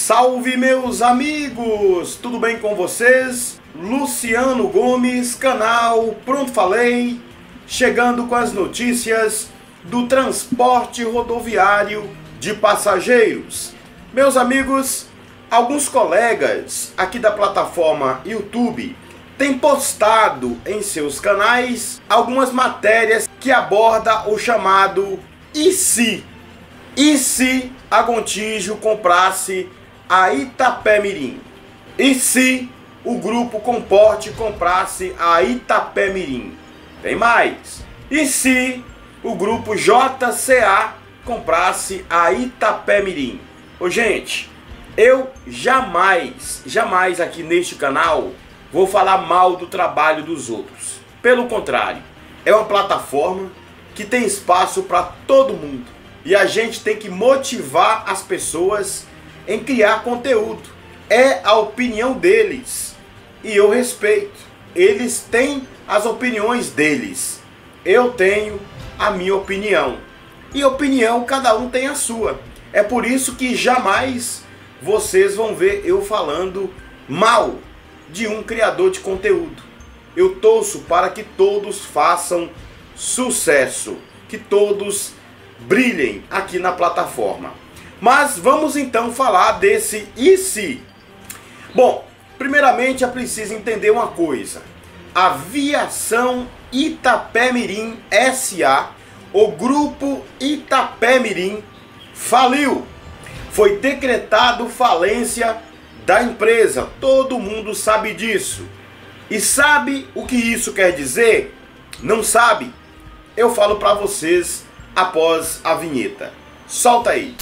Salve meus amigos, tudo bem com vocês? Luciano Gomes, canal Pronto Falei, chegando com as notícias do transporte rodoviário de passageiros. Meus amigos, alguns colegas aqui da plataforma YouTube têm postado em seus canais algumas matérias que abordam o chamado "e se?". E se a Gontijo comprasse a Itapemirim? E se o grupo Comporte comprasse a Itapemirim? Tem mais. E se o grupo JCA comprasse a Itapemirim? Ô gente, eu jamais aqui neste canal vou falar mal do trabalho dos outros. Pelo contrário, é uma plataforma que tem espaço para todo mundo. E a gente tem que motivar as pessoas em criar conteúdo. É a opinião deles. E eu respeito. Eles têm as opiniões deles. Eu tenho a minha opinião. E opinião, cada um tem a sua. É por isso que jamais vocês vão ver eu falando mal de um criador de conteúdo. Eu torço para que todos façam sucesso. Que todos brilhem aqui na plataforma. Mas vamos então falar desse e se. Bom, primeiramente é preciso entender uma coisa. A Aviação Itapemirim SA, o grupo Itapemirim, faliu. Foi decretado falência da empresa. Todo mundo sabe disso. E sabe o que isso quer dizer? Não sabe? Eu falo para vocês após a vinheta. Solta aí.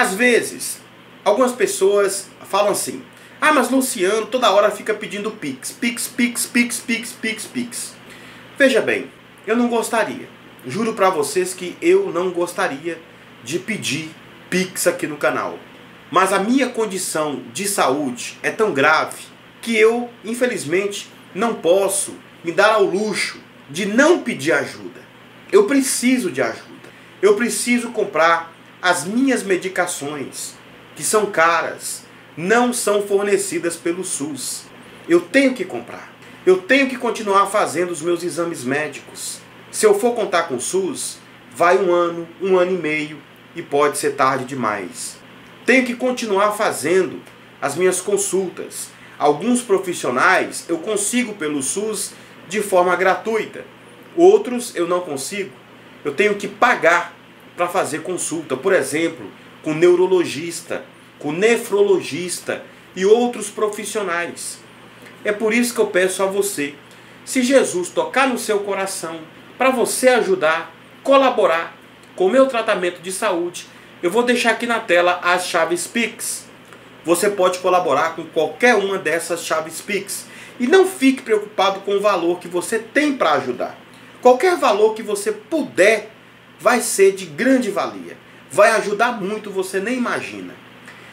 Às vezes, algumas pessoas falam assim: ah, mas Luciano toda hora fica pedindo Pix. Veja bem, eu não gostaria. Juro pra vocês que eu não gostaria de pedir Pix aqui no canal. Mas a minha condição de saúde é tão grave que eu, infelizmente, não posso me dar ao luxo de não pedir ajuda. Eu preciso de ajuda. Eu preciso comprar as minhas medicações, que são caras, não são fornecidas pelo SUS. Eu tenho que comprar. Eu tenho que continuar fazendo os meus exames médicos. Se eu for contar com o SUS, vai um ano e meio e pode ser tarde demais. Tenho que continuar fazendo as minhas consultas. Alguns profissionais eu consigo pelo SUS de forma gratuita. Outros eu não consigo. Eu tenho que pagar para fazer consulta, por exemplo, com neurologista, com nefrologista e outros profissionais. É por isso que eu peço a você, se Jesus tocar no seu coração, para você ajudar, colaborar com o meu tratamento de saúde, eu vou deixar aqui na tela as chaves Pix. Você pode colaborar com qualquer uma dessas chaves Pix. E não fique preocupado com o valor que você tem para ajudar. Qualquer valor que você puder vai ser de grande valia. Vai ajudar muito, você nem imagina.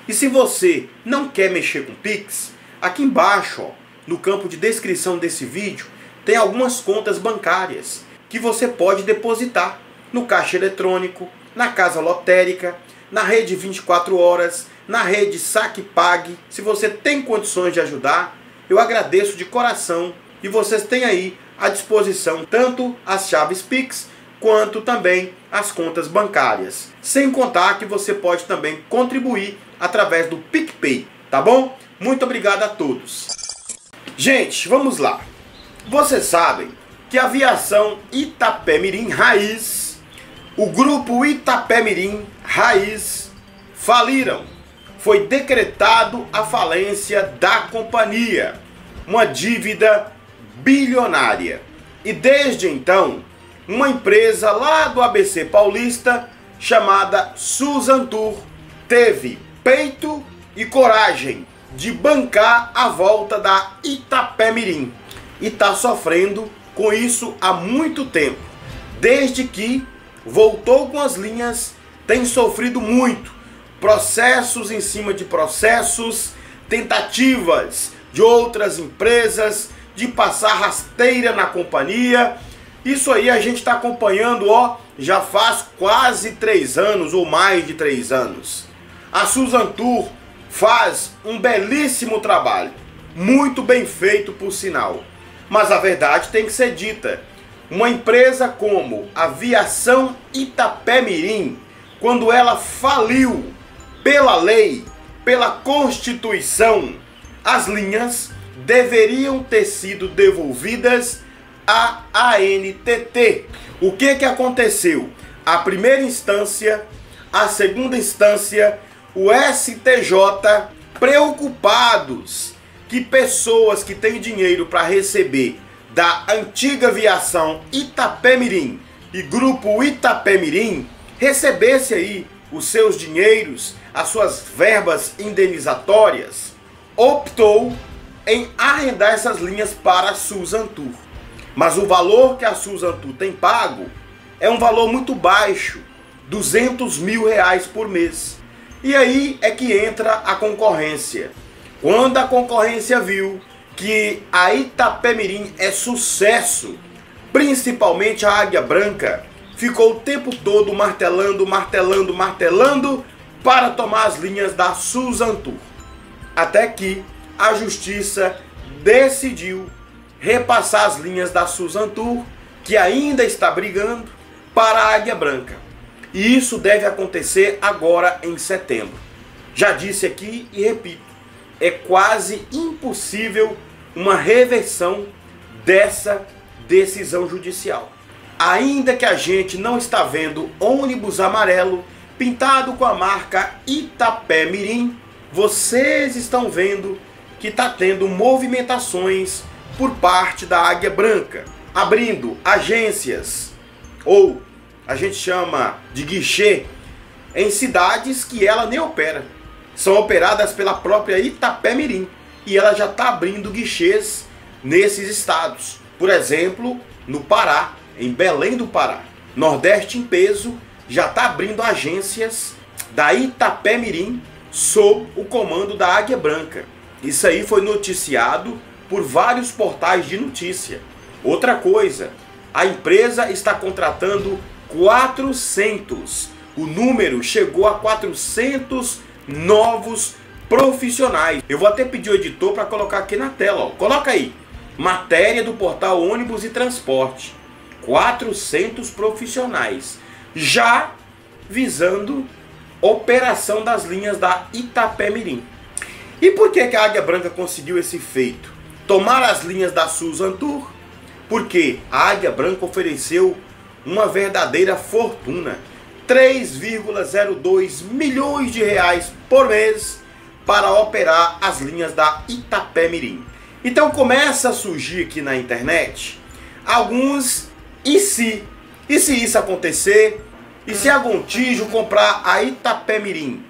E se você não quer mexer com Pix, aqui embaixo, ó, no campo de descrição desse vídeo, tem algumas contas bancárias que você pode depositar no caixa eletrônico, na casa lotérica, na rede 24 horas, na rede Saque Pague. Se você tem condições de ajudar, eu agradeço de coração e vocês têm aí à disposição tanto as chaves Pix quanto também as contas bancárias. Sem contar que você pode também contribuir através do PicPay, tá bom? Muito obrigado a todos. Gente, vamos lá. Vocês sabem que a Aviação Itapemirim Raiz, o grupo Itapemirim Raiz, faliram. Foi decretado a falência da companhia, uma dívida bilionária. E desde então, uma empresa lá do ABC Paulista, chamada Suzantur, teve peito e coragem de bancar a volta da Itapemirim. E está sofrendo com isso há muito tempo. Desde que voltou com as linhas, tem sofrido muito. Processos em cima de processos, tentativas de outras empresas de passar rasteira na companhia. Isso aí a gente está acompanhando, ó, já faz quase 3 anos ou mais de 3 anos. A Suzantur faz um belíssimo trabalho, muito bem feito por sinal. Mas a verdade tem que ser dita. Uma empresa como a Viação Itapemirim, quando ela faliu pela lei, pela Constituição, as linhas deveriam ter sido devolvidas à ANTT. O que aconteceu? A primeira instância, a segunda instância, o STJ, preocupados que pessoas que têm dinheiro para receber da antiga Viação Itapemirim e Grupo Itapemirim recebesse aí os seus dinheiros, as suas verbas indenizatórias, optou em arrendar essas linhas para a Suzantur. Mas o valor que a Suzantur tem pago é um valor muito baixo, R$200 mil por mês. E aí é que entra a concorrência. Quando a concorrência viu que a Itapemirim é sucesso, principalmente a Águia Branca, ficou o tempo todo martelando para tomar as linhas da Suzantur. Até que a justiça decidiu repassar as linhas da Suzantur, que ainda está brigando, para a Águia Branca. E isso deve acontecer agora em setembro. Já disse aqui e repito, é quase impossível uma reversão dessa decisão judicial. Ainda que a gente não está vendo ônibus amarelo pintado com a marca Itapemirim, vocês estão vendo que está tendo movimentações por parte da Águia Branca, abrindo agências, ou a gente chama de guichê, em cidades que ela nem opera. São operadas pela própria Itapemirim. E ela já está abrindo guichês nesses estados. Por exemplo, no Pará, em Belém do Pará. Nordeste em Peso já está abrindo agências da Itapemirim sob o comando da Águia Branca. Isso aí foi noticiado por vários portais de notícia. Outra coisa, a empresa está contratando 400. O número chegou a 400 novos profissionais. Eu vou até pedir o editor para colocar aqui na tela, ó. Coloca aí. Matéria do portal Ônibus e Transporte. 400 profissionais. Já visando operação das linhas da Itapemirim. E por que a Águia Branca conseguiu esse feito? Tomar as linhas da Suzantur? Porque a Águia Branca ofereceu uma verdadeira fortuna. 3,02 milhões de reais por mês para operar as linhas da Itapemirim. Então começa a surgir aqui na internet alguns e se isso acontecer? E se a Gontijo comprar a Itapemirim?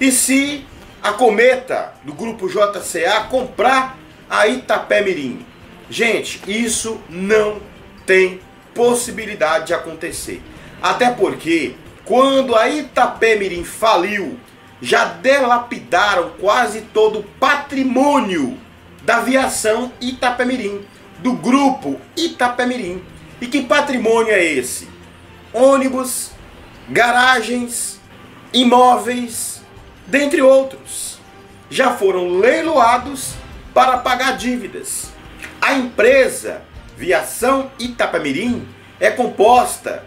E se a Cometa do grupo JCA comprar a Itapemirim? Gente, isso não tem possibilidade de acontecer. Até porque quando a Itapemirim faliu, já delapidaram quase todo o patrimônio da Viação Itapemirim, do grupo Itapemirim. E que patrimônio é esse? Ônibus, garagens, imóveis, dentre outros, já foram leiloados para pagar dívidas. A empresa Viação Itapemirim é composta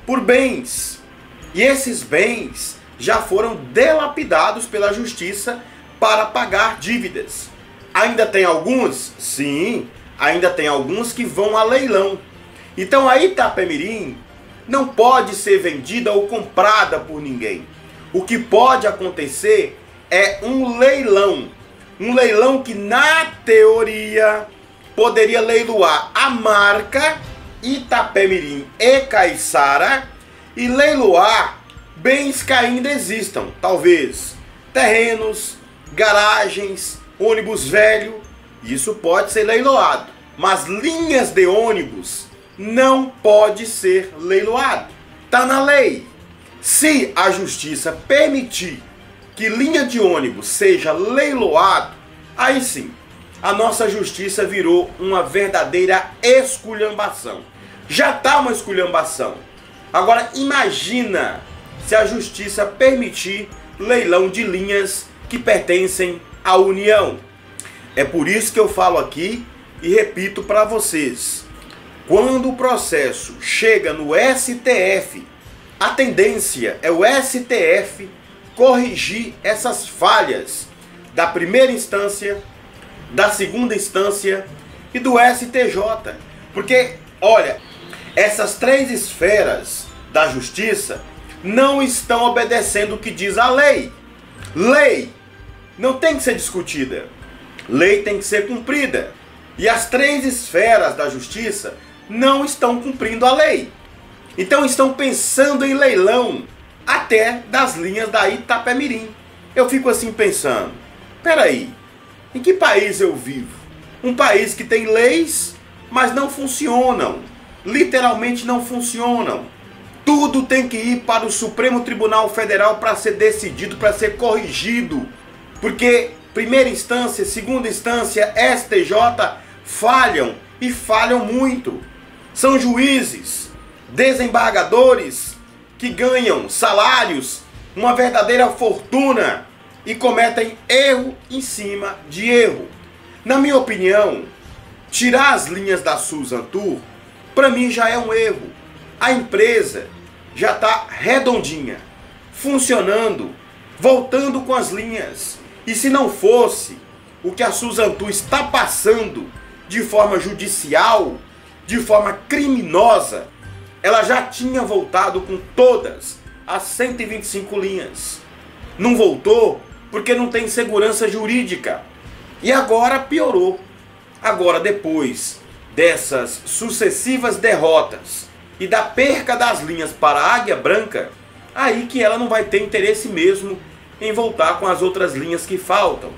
por bens, e esses bens já foram delapidados pela justiça para pagar dívidas. Ainda tem alguns? Sim, ainda tem alguns que vão a leilão. Então a Itapemirim não pode ser vendida ou comprada por ninguém. O que pode acontecer é um leilão. Um leilão que, na teoria, poderia leiloar a marca Itapemirim e Caiçara e leiloar bens que ainda existam. Talvez terrenos, garagens, ônibus velho, isso pode ser leiloado. Mas linhas de ônibus não pode ser leiloado. Está na lei. Se a justiça permitir que linha de ônibus seja leiloado, aí sim, a nossa justiça virou uma verdadeira esculhambação. Já está uma esculhambação. Agora imagina se a justiça permitir leilão de linhas que pertencem à União. É por isso que eu falo aqui e repito para vocês. Quando o processo chega no STF, a tendência é o STF corrigir essas falhas da primeira instância, da segunda instância e do STJ. Porque, olha, essas três esferas da justiça não estão obedecendo o que diz a lei. Lei não tem que ser discutida. Lei tem que ser cumprida. E as três esferas da justiça não estão cumprindo a lei. Então estão pensando em leilão até das linhas da Itapemirim. Eu fico assim pensando, peraí, em que país eu vivo? Um país que tem leis, mas não funcionam. Literalmente não funcionam. Tudo tem que ir para o Supremo Tribunal Federal para ser decidido, para ser corrigido. Porque primeira instância, segunda instância, STJ falham e falham muito. São juízes, desembargadores que ganham salários, uma verdadeira fortuna e cometem erro em cima de erro. Na minha opinião, tirar as linhas da Suzantur, para mim já é um erro. A empresa já está redondinha, funcionando, voltando com as linhas. E se não fosse o que a Suzantur está passando de forma judicial, de forma criminosa, ela já tinha voltado com todas as 125 linhas. Não voltou porque não tem segurança jurídica. E agora piorou. Agora, depois dessas sucessivas derrotas e da perca das linhas para a Águia Branca, aí que ela não vai ter interesse mesmo em voltar com as outras linhas que faltam.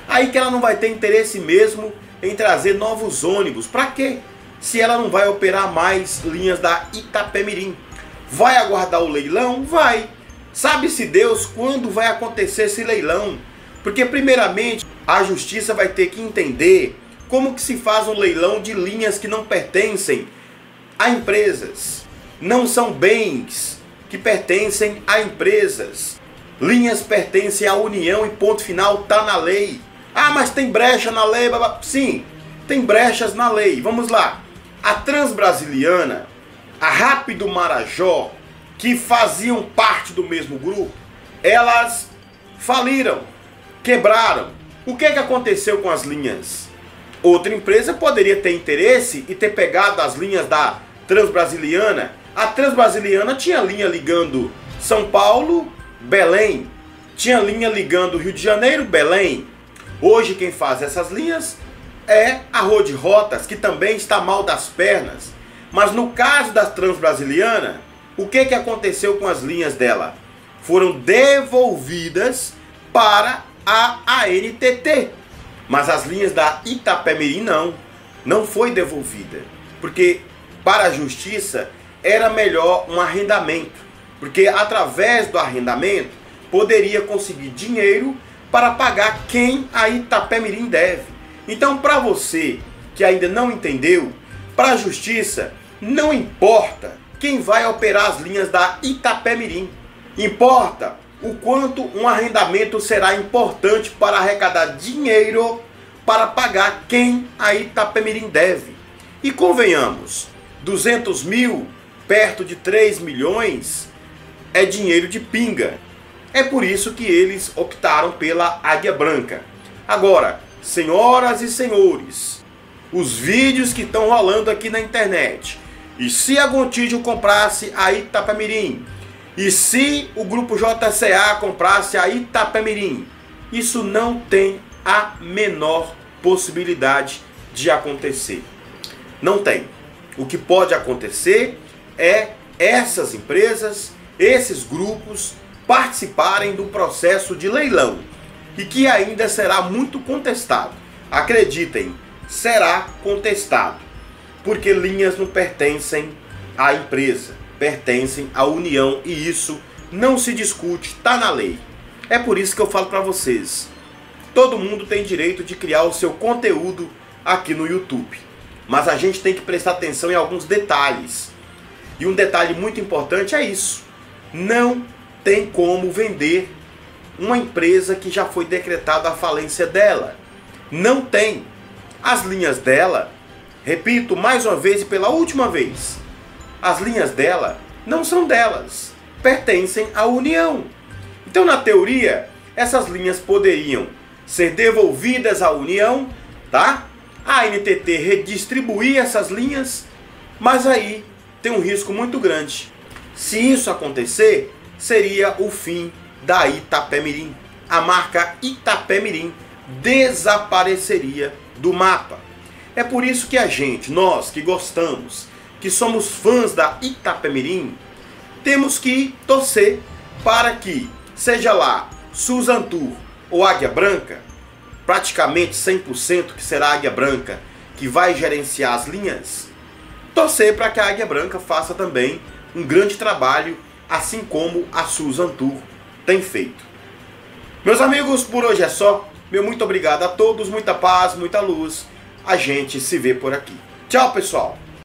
Aí que ela não vai ter interesse mesmo em trazer novos ônibus. Para quê? Se ela não vai operar mais linhas da Itapemirim. Vai aguardar o leilão? Vai. Sabe-se Deus quando vai acontecer esse leilão. Porque primeiramente a justiça vai ter que entender como que se faz um leilão de linhas que não pertencem a empresas. Não são bens que pertencem a empresas. Linhas pertencem à União e ponto final, está na lei. Ah, mas tem brecha na lei. Sim, tem brechas na lei. Vamos lá. A Transbrasiliana, a Rápido Marajó, que faziam parte do mesmo grupo, elas faliram, quebraram. O que aconteceu com as linhas? Outra empresa poderia ter interesse e ter pegado as linhas da Transbrasiliana. A Transbrasiliana tinha linha ligando São Paulo, Belém. Tinha linha ligando Rio de Janeiro, Belém. Hoje quem faz essas linhas é a Road Rotas, que também está mal das pernas. Mas no caso da Transbrasiliana, o que aconteceu com as linhas dela? Foram devolvidas para a ANTT. Mas as linhas da Itapemirim não foi devolvida. Porque para a justiça era melhor um arrendamento. Porque através do arrendamento poderia conseguir dinheiro para pagar quem a Itapemirim deve. Então, para você que ainda não entendeu, para a justiça não importa quem vai operar as linhas da Itapemirim. Importa o quanto um arrendamento será importante para arrecadar dinheiro para pagar quem a Itapemirim deve. E convenhamos, 200 mil, perto de 3 milhões, é dinheiro de pinga. É por isso que eles optaram pela Águia Branca. Agora, senhoras e senhores, os vídeos que estão rolando aqui na internet, e se a Gontijo comprasse a Itapemirim, e se o grupo JCA comprasse a Itapemirim, isso não tem a menor possibilidade de acontecer. Não tem. O que pode acontecer é essas empresas, esses grupos participarem do processo de leilão. e que ainda será muito contestado. Acreditem, será contestado, porque linhas não pertencem à empresa, pertencem à União, e isso não se discute, está na lei. É por isso que eu falo para vocês, todo mundo tem direito de criar o seu conteúdo aqui no YouTube, mas a gente tem que prestar atenção em alguns detalhes. E um detalhe muito importante é isso: não tem como vender uma empresa que já foi decretada a falência dela. Não tem. As linhas dela, repito mais uma vez e pela última vez, as linhas dela não são delas, pertencem à União. Então, na teoria, essas linhas poderiam ser devolvidas à União, tá? A NTT redistribuir essas linhas, mas aí tem um risco muito grande. Se isso acontecer, seria o fim da Itapemirim. A marca Itapemirim desapareceria do mapa. É por isso que a gente, nós que gostamos, que somos fãs da Itapemirim, temos que torcer para que, seja lá Suzan Tour ou Águia Branca, praticamente 100% que será a Águia Branca que vai gerenciar as linhas, torcer para que a Águia Branca faça também um grande trabalho, assim como a Suzan Tour tem feito. Meus amigos, por hoje é só. Meu muito obrigado a todos, muita paz, muita luz. A gente se vê por aqui. Tchau, pessoal!